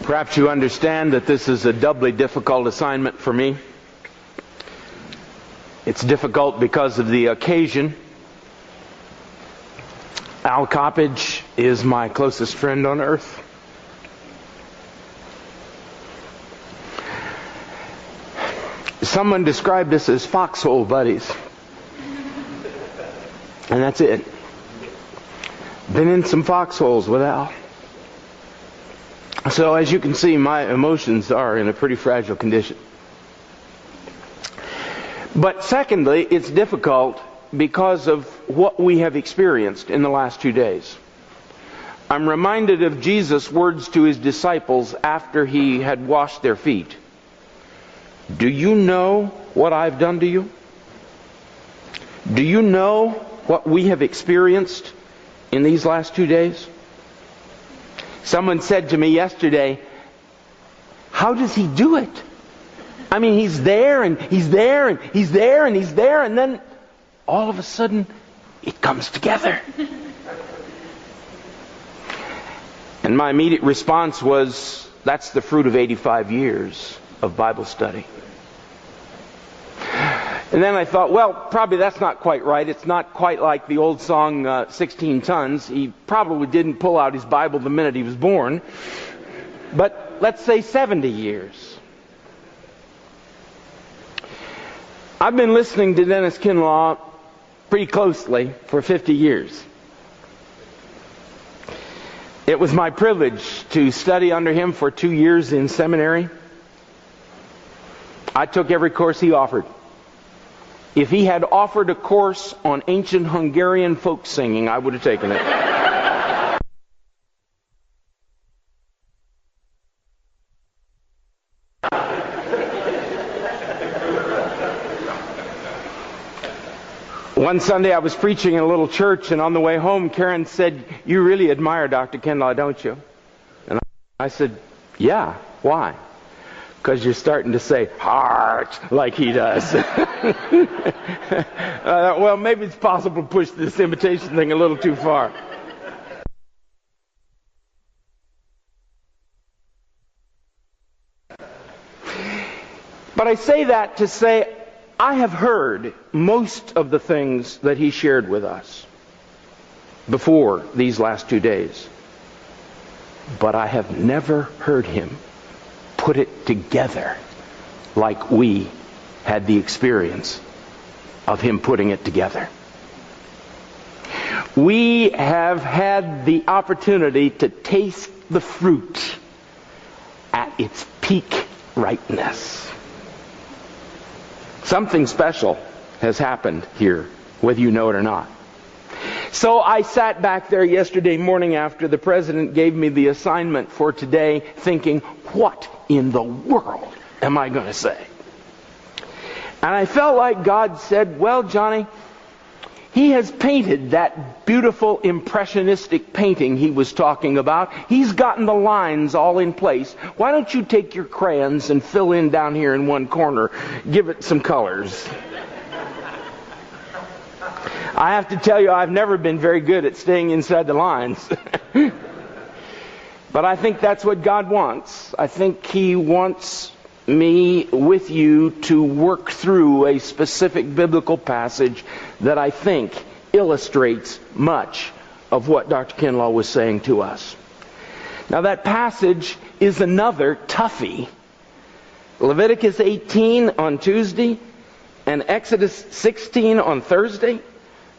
Perhaps you understand that this is a doubly difficult assignment for me. It's difficult because of the occasion. Al Coppage is my closest friend on earth. Someone described us as foxhole buddies. And that's it. Been in some foxholes with Al. So as you can see, my emotions are in a pretty fragile condition. But secondly, it's difficult because of what we have experienced in the last 2 days. I'm reminded of Jesus' words to his disciples after he had washed their feet. Do you know what I've done to you? Do you know what we have experienced in these last 2 days? Someone said to me yesterday, how does he do it? I mean, he's there and he's there and he's there and he's there, and then all of a sudden it comes together. And my immediate response was, that's the fruit of 85 years of Bible study. And then I thought, well, probably that's not quite right. It's not quite like the old song, 16 Tons. He probably didn't pull out his Bible the minute he was born. But let's say 70 years. I've been listening to Dennis Kinlaw pretty closely for 50 years. It was my privilege to study under him for 2 years in seminary. I took every course he offered. If he had offered a course on ancient Hungarian folk singing, I would have taken it. One Sunday I was preaching in a little church, and on the way home Karen said, you really admire Dr. Kinlaw, don't you? And I said, yeah, why? Because you're starting to say heart like he does. Well, maybe it's possible to push this imitation thing a little too far. But I say that to say I have heard most of the things that he shared with us before these last 2 days. But I have never heard him put it together like we had the experience of him putting it together. We have had the opportunity to taste the fruit at its peak ripeness. Something special has happened here, whether you know it or not. So I sat back there yesterday morning after the president gave me the assignment for today, thinking, what in the world am I going to say? And I felt like God said, well, Johnny, he has painted that beautiful impressionistic painting he was talking about. He's gotten the lines all in place. Why don't you take your crayons and fill in down here in one corner, give it some colors? I have to tell you, I've never been very good at staying inside the lines. But I think that's what God wants. I think he wants me with you to work through a specific biblical passage that I think illustrates much of what Dr. Kinlaw was saying to us. Now that passage is another toughie. Leviticus 18 on Tuesday and Exodus 16 on Thursday.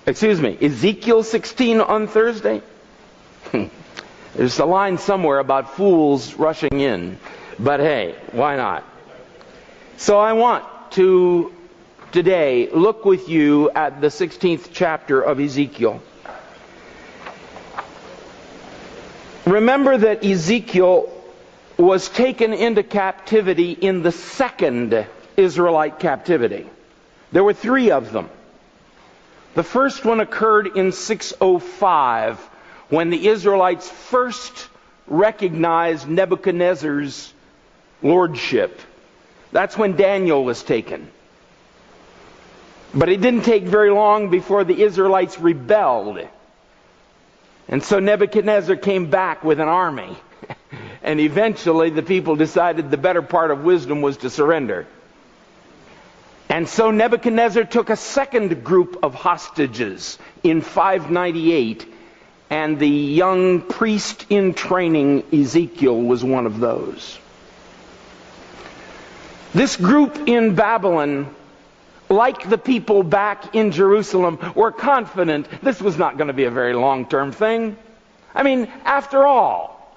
Ezekiel 16 on Thursday. There's a line somewhere about fools rushing in. But hey, why not? So I want to today look with you at the 16th chapter of Ezekiel. Remember that Ezekiel was taken into captivity in the second Israelite captivity. There were 3 of them. The first one occurred in 605, when the Israelites first recognized Nebuchadnezzar's lordship. That's when Daniel was taken. But it didn't take very long before the Israelites rebelled. And so Nebuchadnezzar came back with an army. And eventually the people decided the better part of wisdom was to surrender. And so Nebuchadnezzar took a second group of hostages in 598, and the young priest in training, Ezekiel, was one of those. This group in Babylon, like the people back in Jerusalem, were confident this was not going to be a very long-term thing. I mean, after all,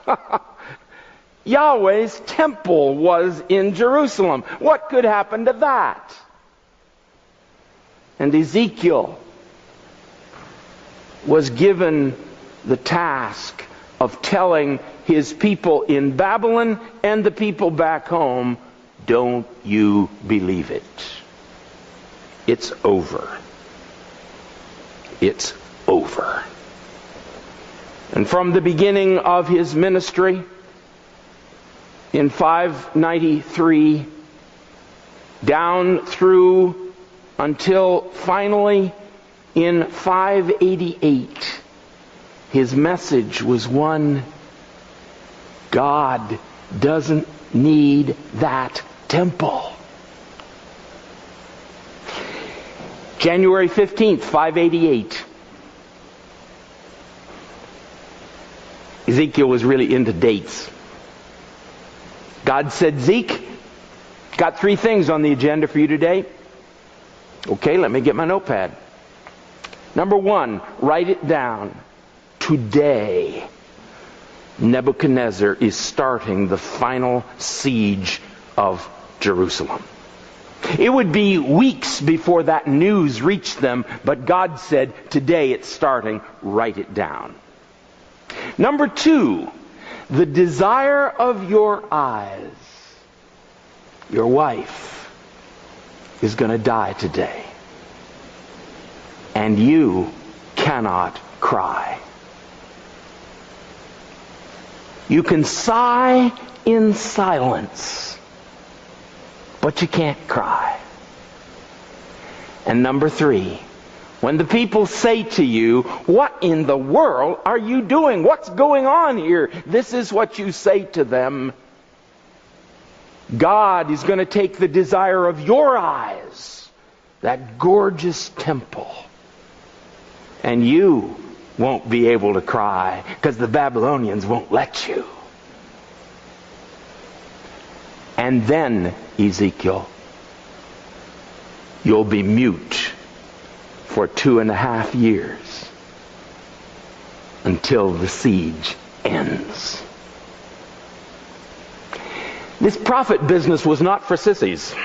Yahweh's temple was in Jerusalem. What could happen to that? And Ezekiel was given the task of telling his people in Babylon and the people back home, don't you believe it? It's over. It's over. And from the beginning of his ministry in 593 down through until finally in 588, his message was one: God doesn't need that temple. January 15th, 588. Ezekiel was really into dates. God said, Zeke, got 3 things on the agenda for you today. Okay, let me get my notepad. Number 1, write it down. Today, Nebuchadnezzar is starting the final siege of Jerusalem. It would be weeks before that news reached them, but God said, today it's starting, write it down. Number 2, the desire of your eyes, your wife, is going to die today. And you cannot cry. You can sigh in silence, but you can't cry. And number 3, when the people say to you, what in the world are you doing? What's going on here? This is what you say to them. God is going to take the desire of your eyes, that gorgeous temple, and you won't be able to cry because the Babylonians won't let you. And then, Ezekiel, you'll be mute for 2.5 years until the siege ends. This prophet business was not for sissies.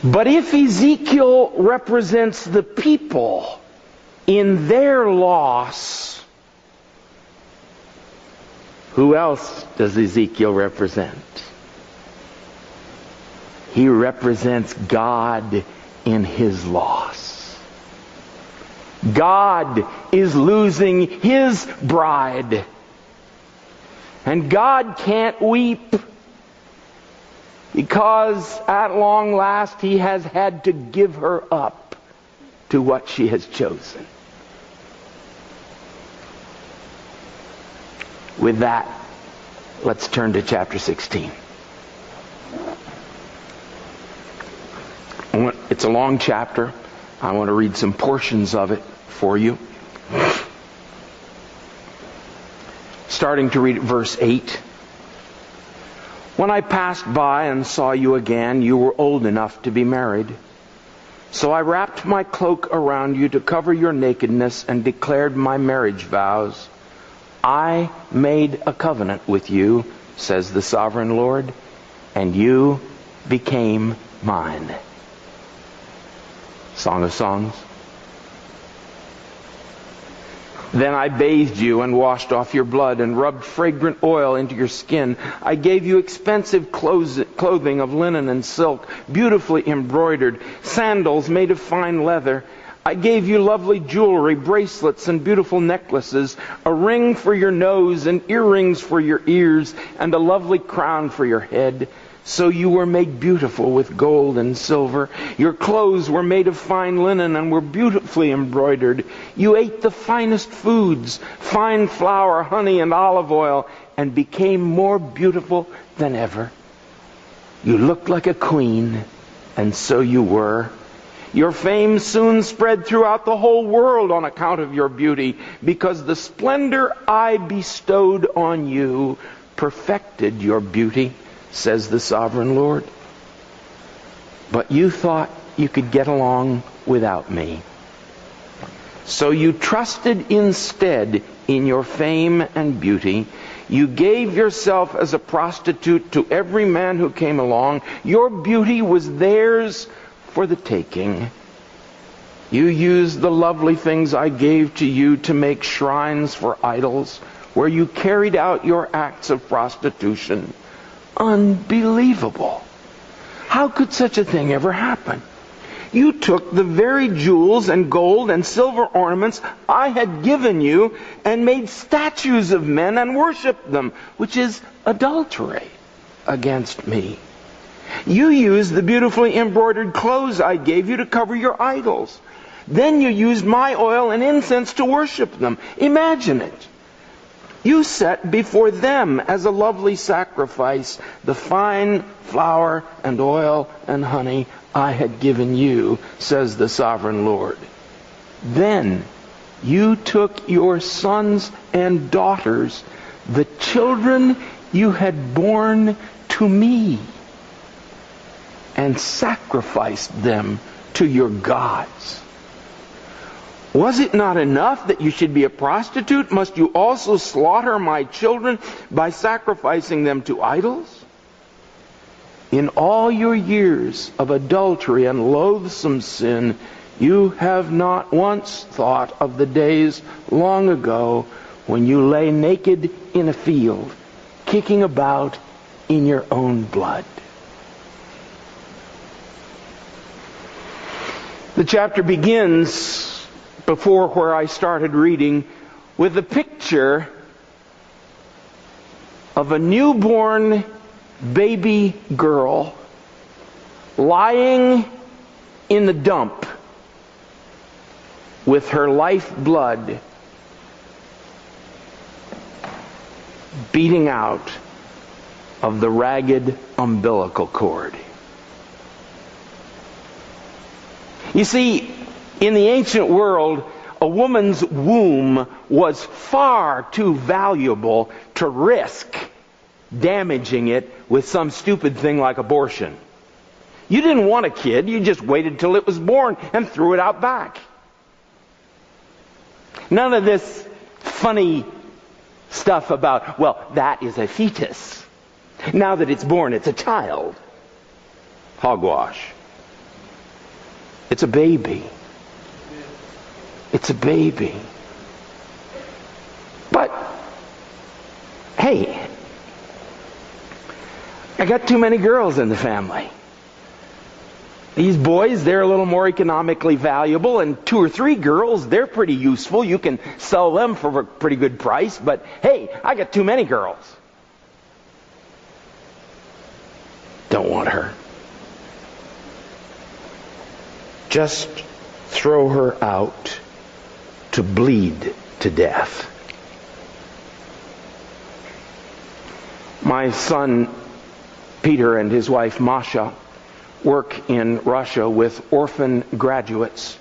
But if Ezekiel represents the people in their loss, who else does Ezekiel represent? He represents God in his loss. God is losing his bride. And God can't weep because at long last he has had to give her up to what she has chosen. With that, let's turn to chapter 16. It's a long chapter. I want to read some portions of it for you. Starting to read at verse 8. When I passed by and saw you again, you were old enough to be married. So I wrapped my cloak around you to cover your nakedness and declared my marriage vows. I made a covenant with you, says the sovereign Lord, and you became mine. Song of Songs. Then I bathed you and washed off your blood and rubbed fragrant oil into your skin. I gave you expensive clothing of linen and silk, beautifully embroidered, sandals made of fine leather. I gave you lovely jewelry, bracelets and beautiful necklaces, a ring for your nose and earrings for your ears, and a lovely crown for your head. So you were made beautiful with gold and silver. Your clothes were made of fine linen and were beautifully embroidered. You ate the finest foods, fine flour, honey, and olive oil, and became more beautiful than ever. You looked like a queen, and so you were. Your fame soon spread throughout the whole world on account of your beauty, because the splendor I bestowed on you perfected your beauty, says the sovereign Lord. But you thought you could get along without me. So you trusted instead in your fame and beauty. You gave yourself as a prostitute to every man who came along. Your beauty was theirs for the taking. You used the lovely things I gave to you to make shrines for idols, where you carried out your acts of prostitution. Unbelievable. How could such a thing ever happen? You took the very jewels and gold and silver ornaments I had given you and made statues of men and worshipped them, which is adultery against me. You used the beautifully embroidered clothes I gave you to cover your idols. Then you used my oil and incense to worship them. Imagine it. You set before them as a lovely sacrifice the fine flour and oil and honey I had given you, says the sovereign Lord. Then you took your sons and daughters, the children you had born to me, and sacrificed them to your gods. Was it not enough that you should be a prostitute? Must you also slaughter my children by sacrificing them to idols? In all your years of adultery and loathsome sin, you have not once thought of the days long ago when you lay naked in a field, kicking about in your own blood. The chapter begins before where I started reading with a picture of a newborn baby girl lying in the dump with her lifeblood beating out of the ragged umbilical cord. You see, in the ancient world, a woman's womb was far too valuable to risk damaging it with some stupid thing like abortion. You didn't want a kid, you just waited till it was born and threw it out back. None of this funny stuff about, well, that is a fetus. Now that it's born, it's a child. Hogwash. It's a baby. It's a baby. But, hey, I got too many girls in the family. These boys, they're a little more economically valuable, and 2 or 3 girls, they're pretty useful. You can sell them for a pretty good price, but hey, I got too many girls. Don't want her. Just throw her out to bleed to death. My son Peter and his wife Masha work in Russia with orphan graduates,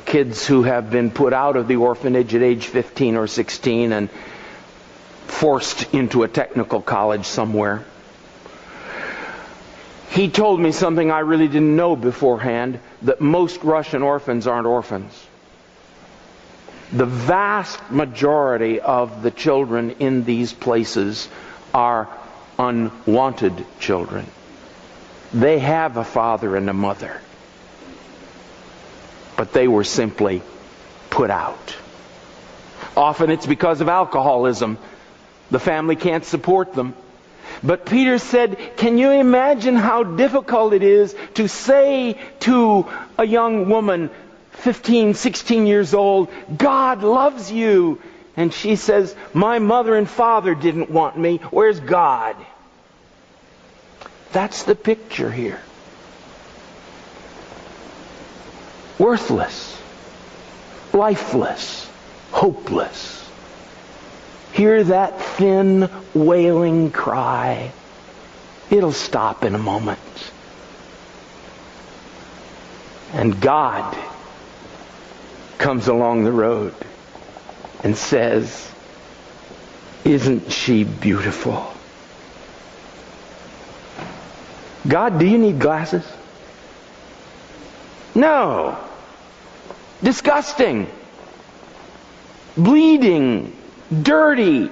kids who have been put out of the orphanage at age 15 or 16 and forced into a technical college somewhere. He told me something I really didn't know beforehand, that most Russian orphans aren't orphans. The vast majority of the children in these places are unwanted children. They have a father and a mother, but they were simply put out. Often it's because of alcoholism. The family can't support them. But Peter said, can you imagine how difficult it is to say to a young woman, 15, 16 years old, God loves you. And she says, my mother and father didn't want me. Where's God? That's the picture here. Worthless, lifeless, hopeless. Hear that thin, wailing cry. It'll stop in a moment. And God comes along the road and says, "Isn't she beautiful?" God, do you need glasses? No. Disgusting. Bleeding. Dirty.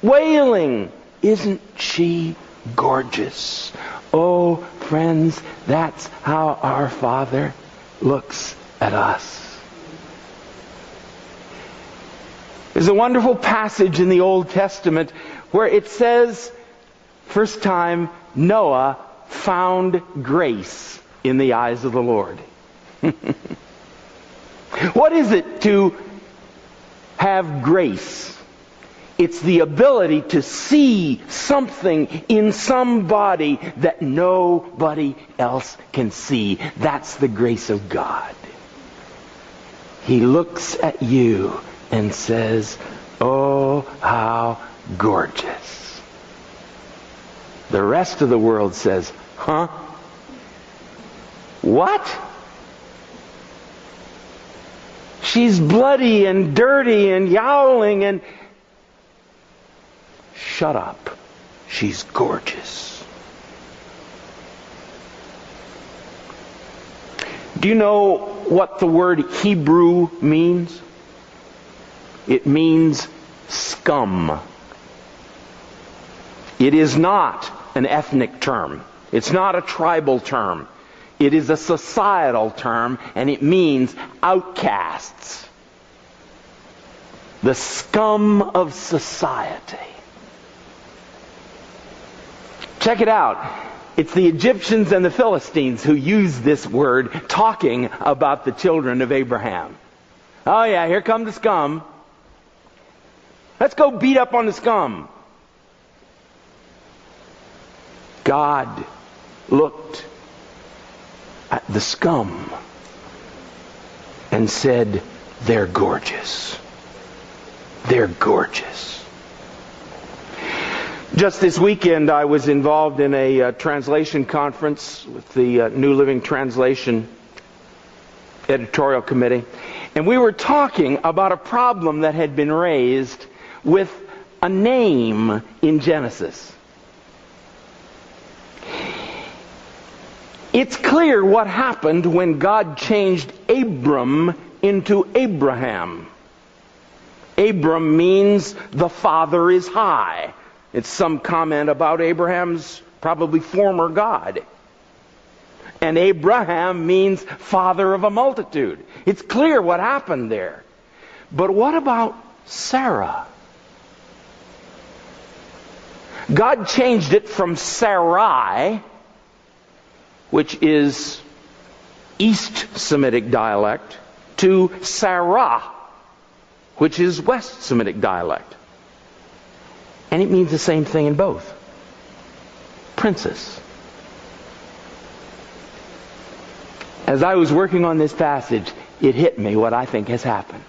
Wailing. Isn't she gorgeous? Oh, friends, that's how our Father looks at us. There's a wonderful passage in the Old Testament where it says, first time, Noah found grace in the eyes of the Lord. What is it to have grace? It's the ability to see something in somebody that nobody else can see. That's the grace of God. He looks at you and says, "Oh, how gorgeous." The rest of the world says, "Huh? What? She's bloody and dirty and yowling and..." Shut up. She's gorgeous. Do you know what the word Hebrew means? It means scum. It is not an ethnic term. It's not a tribal term. It is a societal term, and it means outcasts. The scum of society. Check it out. It's the Egyptians and the Philistines who use this word talking about the children of Abraham. Oh yeah, here come the scum. Let's go beat up on the scum. God looked at the scum and said, "They're gorgeous. They're gorgeous." Just this weekend, I was involved in a translation conference with the New Living Translation editorial committee, and we were talking about a problem that had been raised with a name in Genesis. It's clear what happened when God changed Abram into Abraham. Abram means the father is high. It's some comment about Abraham's probably former God. And Abraham means father of a multitude. It's clear what happened there. But what about Sarah? God changed it from Sarai, which is East Semitic dialect, to Sarah, which is West Semitic dialect. And it means the same thing in both. Princess. As I was working on this passage, it hit me what I think has happened.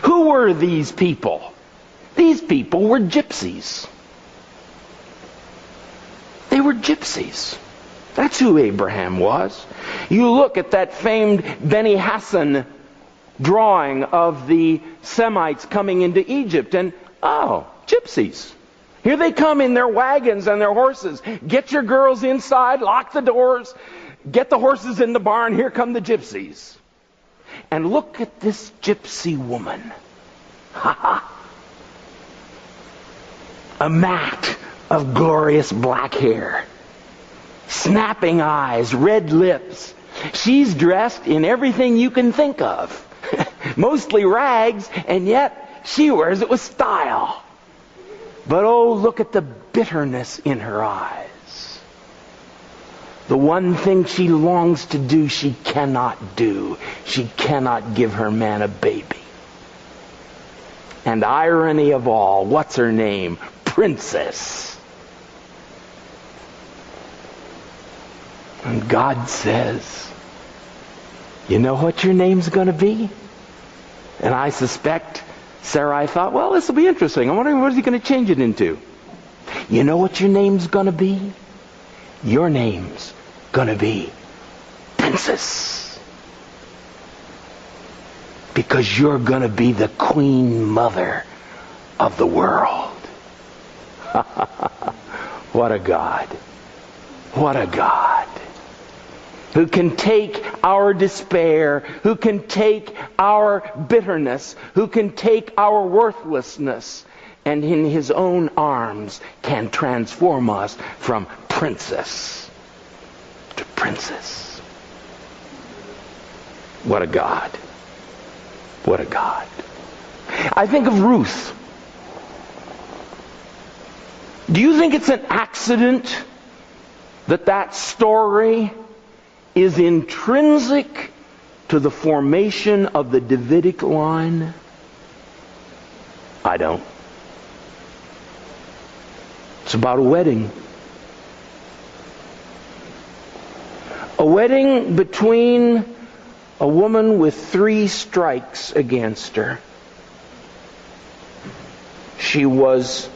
Who were these people? These people were gypsies. They were gypsies. That's who Abraham was. You look at that famed Beni Hassan drawing of the Semites coming into Egypt, and gypsies. Here they come in their wagons and their horses. Get your girls inside, lock the doors, get the horses in the barn, here come the gypsies. And look at this gypsy woman. A mat of glorious black hair. Snapping eyes, red lips. She's dressed in everything you can think of. Mostly rags, and yet she wears it with style. But oh, look at the bitterness in her eyes. The one thing she longs to do, she cannot do. She cannot give her man a baby. And irony of all, what's her name? Princess. God says, you know what your name's going to be? And I suspect Sarai thought, well, this will be interesting. I'm wondering what is he going to change it into. You know what your name's going to be? Your name's going to be Princess. Because you're going to be the Queen Mother of the world. What a God. What a God. Who can take our despair, who can take our bitterness, who can take our worthlessness, and in His own arms can transform us from princess to princess. What a God. What a God. I think of Ruth. Do you think it's an accident that that story is intrinsic to the formation of the Davidic line? I don't. It's about a wedding. A wedding between a woman with 3 strikes against her. She was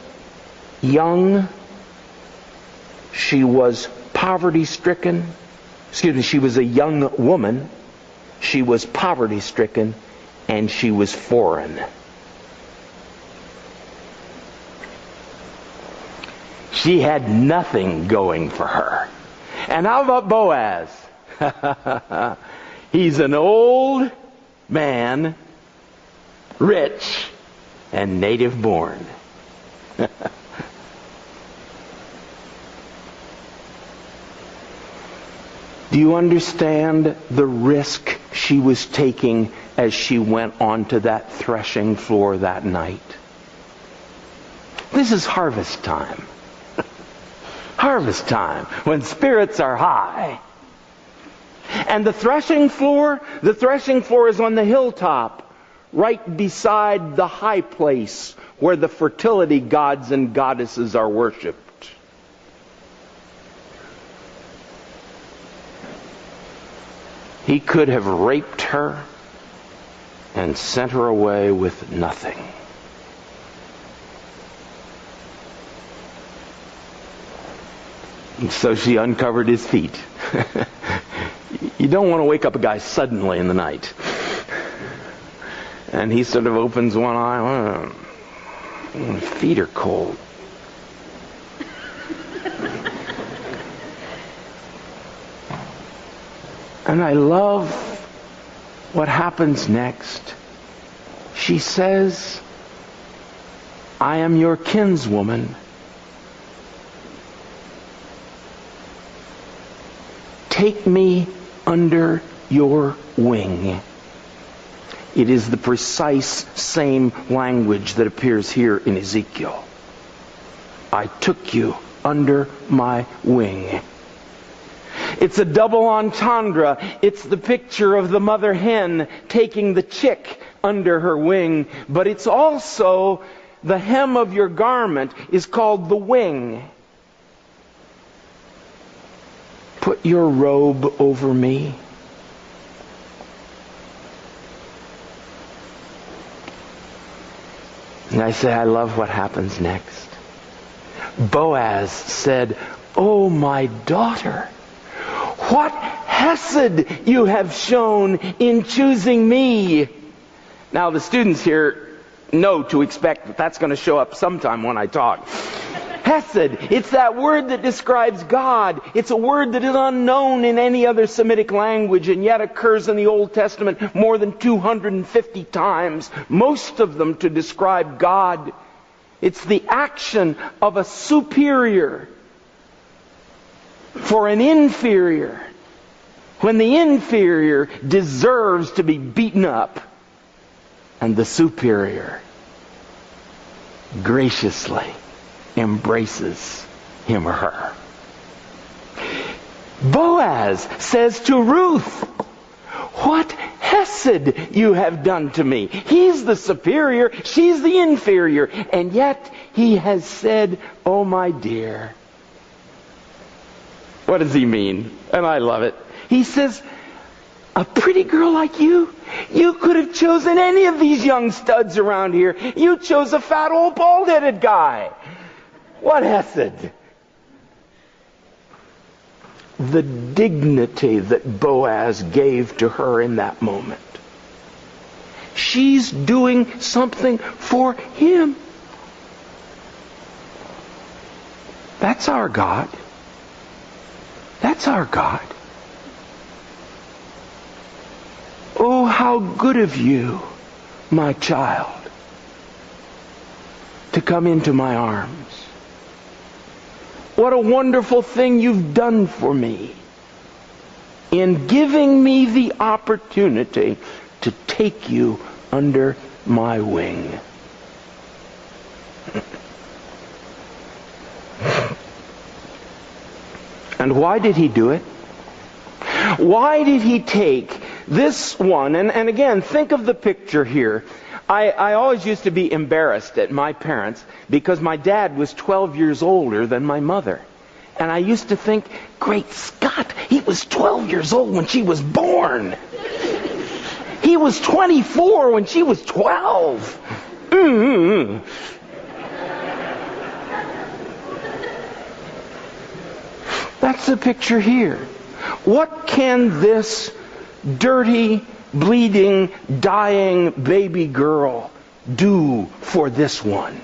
young. She was poverty-stricken. She was a young woman. She was poverty-stricken, and she was foreign. She had nothing going for her. And how about Boaz? He's an old man, rich, and native born. Do you understand the risk she was taking as she went onto that threshing floor that night? This is harvest time. Harvest time, when spirits are high. And the threshing floor is on the hilltop, right beside the high place where the fertility gods and goddesses are worshipped. He could have raped her and sent her away with nothing. And so she uncovered his feet. You don't want to wake up a guy suddenly in the night. And he sort of opens one eye. My feet are cold. And I love what happens next. She says, I am your kinswoman. Take me under your wing. It is the precise same language that appears here in Ezekiel. I took you under my wing. It's a double entendre. It's the picture of the mother hen taking the chick under her wing, but it's also the hem of your garment is called the wing. Put your robe over me. And I say, I love what happens next. Boaz said, "Oh, my daughter, what hesed you have shown in choosing me." Now, the students here know to expect that that's going to show up sometime when I talk. Hesed, it's that word that describes God. It's a word that is unknown in any other Semitic language and yet occurs in the Old Testament more than 250 times, most of them to describe God. It's the action of a superior for an inferior, when the inferior deserves to be beaten up and the superior graciously embraces him or her. Boaz says to Ruth, "What hesed you have done to me." He's the superior, she's the inferior, and yet he has said, "Oh, my dear, What does he mean? And I love it. He says, a pretty girl like you could have chosen any of these young studs around here. You chose a fat old bald-headed guy. What hesed? The dignity that Boaz gave to her in that moment. She's doing something for him. That's our God. That's our God. Oh, how good of you, my child, to come into my arms. What a wonderful thing you've done for me in giving me the opportunity to take you under my wing. And why did he do it? Why did he take this one? And again, think of the picture here. I always used to be embarrassed at my parents because my dad was 12 years older than my mother. And I used to think, great Scott, he was 12 years old when she was born. He was 24 when she was 12. Mm-hmm. That's the picture here. What can this dirty, bleeding, dying baby girl do for this one?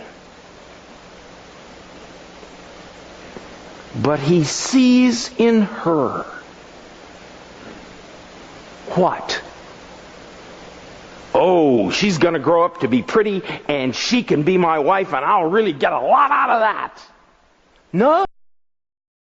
But he sees in her what? Oh, she's going to grow up to be pretty and she can be my wife and I'll really get a lot out of that. No.